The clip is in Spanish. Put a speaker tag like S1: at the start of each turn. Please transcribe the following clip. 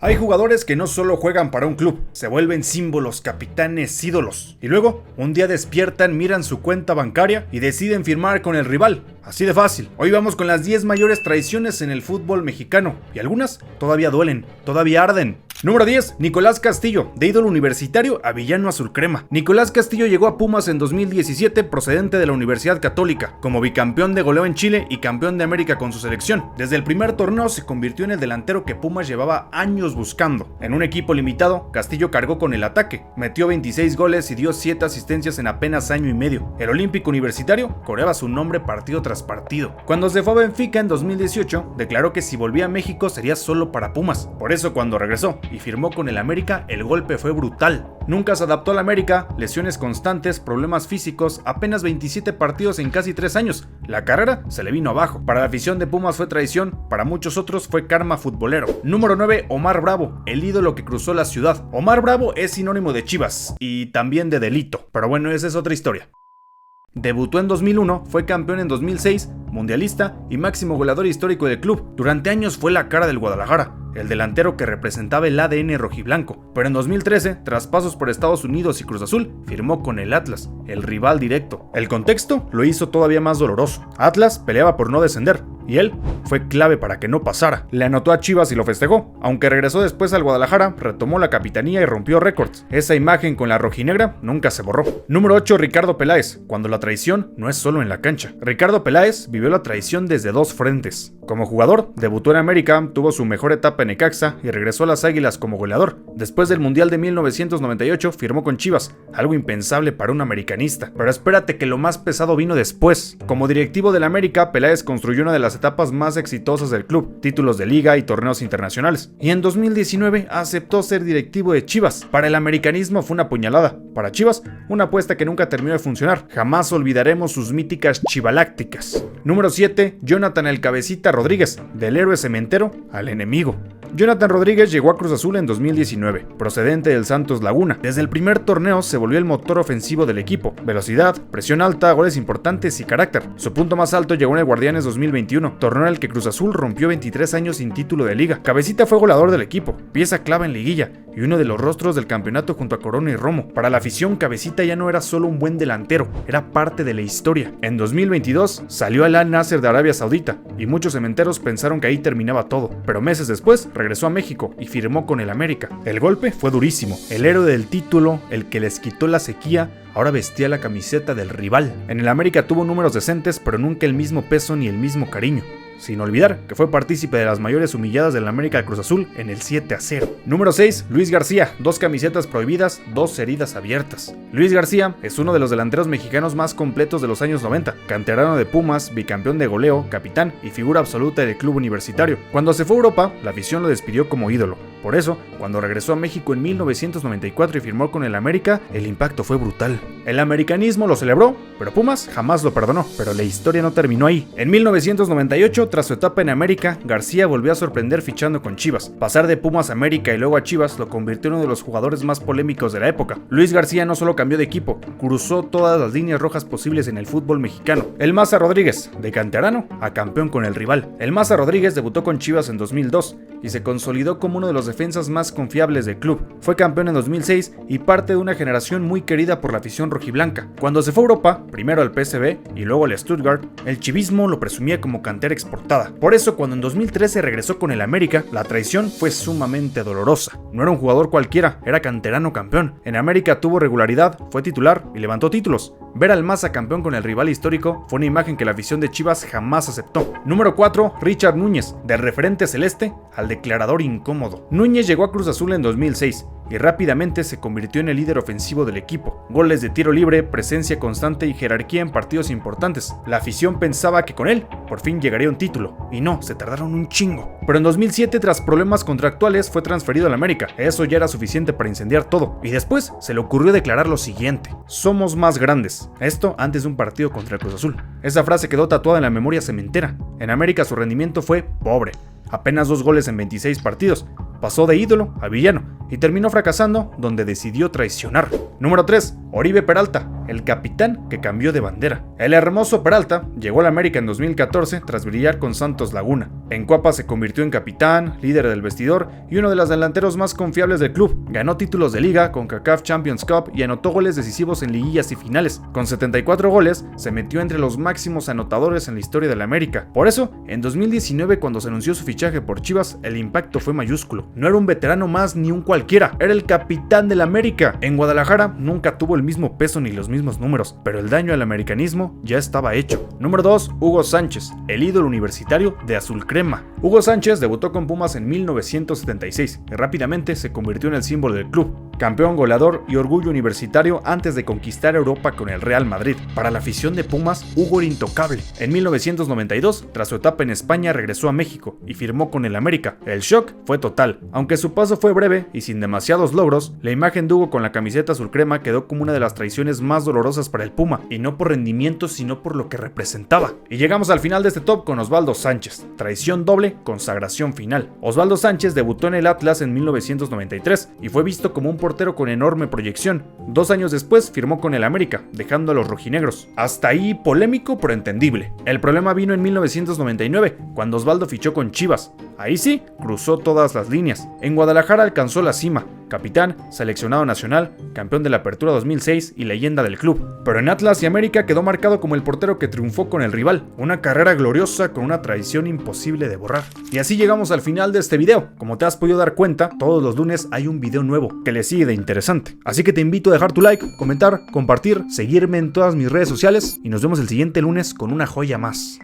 S1: Hay jugadores que no solo juegan para un club, se vuelven símbolos, capitanes, ídolos. Y luego, un día despiertan, miran su cuenta bancaria y deciden firmar con el rival. Así de fácil. Hoy vamos con las 10 mayores traiciones en el fútbol mexicano. Y algunas todavía duelen, todavía arden. Número 10. Nicolás Castillo, de ídolo universitario a villano azul crema. Nicolás Castillo llegó a Pumas en 2017 procedente de la Universidad Católica, como bicampeón de goleo en Chile y campeón de América con su selección. Desde el primer torneo se convirtió en el delantero que Pumas llevaba años buscando. En un equipo limitado, Castillo cargó con el ataque, metió 26 goles y dio 7 asistencias en apenas año y medio. El olímpico universitario coreaba su nombre partido tras partido. Cuando se fue a Benfica en 2018, declaró que si volvía a México sería solo para Pumas. Por eso cuando regresó y firmó con el América, el golpe fue brutal. Nunca se adaptó al América, lesiones constantes, problemas físicos, apenas 27 partidos en casi 3 años. La carrera se le vino abajo. Para la afición de Pumas fue traición, para muchos otros fue karma futbolero. Número 9. Omar Bravo, el ídolo que cruzó la ciudad. Omar Bravo es sinónimo de Chivas y también de delito, pero bueno, esa es otra historia. Debutó en 2001, fue campeón en 2006, mundialista y máximo goleador histórico del club. Durante años fue la cara del Guadalajara, el delantero que representaba el ADN rojiblanco. Pero en 2013, tras pasos por Estados Unidos y Cruz Azul, firmó con el Atlas, el rival directo. El contexto lo hizo todavía más doloroso. Atlas peleaba por no descender, y él fue clave para que no pasara. Le anotó a Chivas y lo festejó. Aunque regresó después al Guadalajara, retomó la capitanía y rompió récords. Esa imagen con la rojinegra nunca se borró. Número 8. Ricardo Peláez, cuando la traición no es solo en la cancha. Ricardo Peláez vivió la traición desde dos frentes. Como jugador, debutó en América, tuvo su mejor etapa en Necaxa y regresó a las Águilas como goleador. Después del Mundial de 1998 firmó con Chivas, algo impensable para un americanista. Pero espérate que lo más pesado vino después. Como directivo del América, Peláez construyó una de las etapas más exitosas del club, títulos de liga y torneos internacionales. Y en 2019 aceptó ser directivo de Chivas. Para el americanismo fue una puñalada. Para Chivas, una apuesta que nunca terminó de funcionar. Jamás olvidaremos sus míticas chivalácticas. Número 7. Jonathan el Cabecita Rodríguez, del héroe cementero al enemigo. Jonathan Rodríguez llegó a Cruz Azul en 2019, procedente del Santos Laguna. Desde el primer torneo se volvió el motor ofensivo del equipo. Velocidad, presión alta, goles importantes y carácter. Su punto más alto llegó en el Guardianes 2021, torneo en el que Cruz Azul rompió 23 años sin título de liga. Cabecita fue goleador del equipo, pieza clave en liguilla y uno de los rostros del campeonato junto a Corona y Romo. Para la afición, Cabecita ya no era solo un buen delantero, era parte de la historia. En 2022 salió al Al Nassr de Arabia Saudita y muchos cementeros pensaron que ahí terminaba todo, pero meses después regresó a México y firmó con el América. El golpe fue durísimo. El héroe del título, el que les quitó la sequía, ahora vestía la camiseta del rival. En el América tuvo números decentes, pero nunca el mismo peso ni el mismo cariño. Sin olvidar que fue partícipe de las mayores humilladas del América de Cruz Azul en el 7-0. Número 6. Luis García, 2 camisetas prohibidas, 2 heridas abiertas. Luis García es uno de los delanteros mexicanos más completos de los años 90, canterano de Pumas, bicampeón de goleo, capitán y figura absoluta del club universitario. Cuando se fue a Europa, la afición lo despidió como ídolo. Por eso, cuando regresó a México en 1994 y firmó con el América, el impacto fue brutal. El americanismo lo celebró, pero Pumas jamás lo perdonó. Pero la historia no terminó ahí. En 1998, tras su etapa en América, García volvió a sorprender fichando con Chivas. Pasar de Pumas a América y luego a Chivas lo convirtió en uno de los jugadores más polémicos de la época. Luis García no solo cambió de equipo, cruzó todas las líneas rojas posibles en el fútbol mexicano. El Maza Rodríguez, de canterano a campeón con el rival. El Maza Rodríguez debutó con Chivas en 2002 y se consolidó como uno de los defensas más confiables del club. Fue campeón en 2006 y parte de una generación muy querida por la afición rojiblanca. Cuando se fue a Europa, primero al PSV y luego al Stuttgart, el chivismo lo presumía como cantera exportada. Por eso, cuando en 2013 regresó con el América, la traición fue sumamente dolorosa. No era un jugador cualquiera, era canterano campeón. En América tuvo regularidad, fue titular y levantó títulos. Ver al Maza campeón con el rival histórico fue una imagen que la afición de Chivas jamás aceptó. Número 4. Richard Núñez, del referente celeste al declarador incómodo. Núñez llegó a Cruz Azul en 2006 y rápidamente se convirtió en el líder ofensivo del equipo. Goles de tiro libre, presencia constante y jerarquía en partidos importantes. La afición pensaba que con él por fin llegaría un título, y no, se tardaron un chingo. Pero en 2007, tras problemas contractuales, fue transferido al América. Eso ya era suficiente para incendiar todo. Y después se le ocurrió declarar lo siguiente: somos más grandes. Esto antes de un partido contra el Cruz Azul. Esa frase quedó tatuada en la memoria cementera. En América su rendimiento fue pobre. Apenas 2 goles en 26 partidos. Pasó de ídolo a villano. y terminó fracasando donde decidió traicionar. Número 3. Oribe Peralta, el capitán que cambió de bandera. El hermoso Peralta llegó al América en 2014 tras brillar con Santos Laguna. En Copa se convirtió en capitán, líder del vestidor y uno de los delanteros más confiables del club. Ganó títulos de liga, CONCACAF Champions Cup y anotó goles decisivos en liguillas y finales. Con 74 goles, se metió entre los máximos anotadores en la historia del América. Por eso, en 2019, cuando se anunció su fichaje por Chivas, el impacto fue mayúsculo. No era un veterano más ni un cualquiera, era el capitán del América. En Guadalajara nunca tuvo el mismo peso ni los mismos números, pero el daño al americanismo ya estaba hecho. Número 2. Hugo Sánchez, el ídolo universitario de Azul Crema. Hugo Sánchez debutó con Pumas en 1976 y rápidamente se convirtió en el símbolo del club. Campeón, goleador y orgullo universitario antes de conquistar Europa con el Real Madrid. Para la afición de Pumas, Hugo era intocable. En 1992, tras su etapa en España, regresó a México y firmó con el América. El shock fue total. Aunque su paso fue breve y sin demasiados logros, la imagen de Hugo con la camiseta azul crema quedó como una de las traiciones más dolorosas para el Puma, y no por rendimiento sino por lo que representaba. Y llegamos al final de este top con Osvaldo Sánchez. Traición doble, consagración final. Osvaldo Sánchez debutó en el Atlas en 1993 y fue visto como un portero con enorme proyección. 2 años después firmó con el América, dejando a los rojinegros. Hasta ahí polémico pero entendible. El problema vino en 1999, cuando Osvaldo fichó con Chivas. Ahí sí, cruzó todas las líneas. En Guadalajara alcanzó la cima. Capitán, seleccionado nacional, campeón de la Apertura 2006 y leyenda del club. Pero en Atlas y América quedó marcado como el portero que triunfó con el rival. Una carrera gloriosa con una traición imposible de borrar. Y así llegamos al final de este video. Como te has podido dar cuenta, todos los lunes hay un video nuevo que le sigue de interesante. Así que te invito a dejar tu like, comentar, compartir, seguirme en todas mis redes sociales y nos vemos el siguiente lunes con una joya más.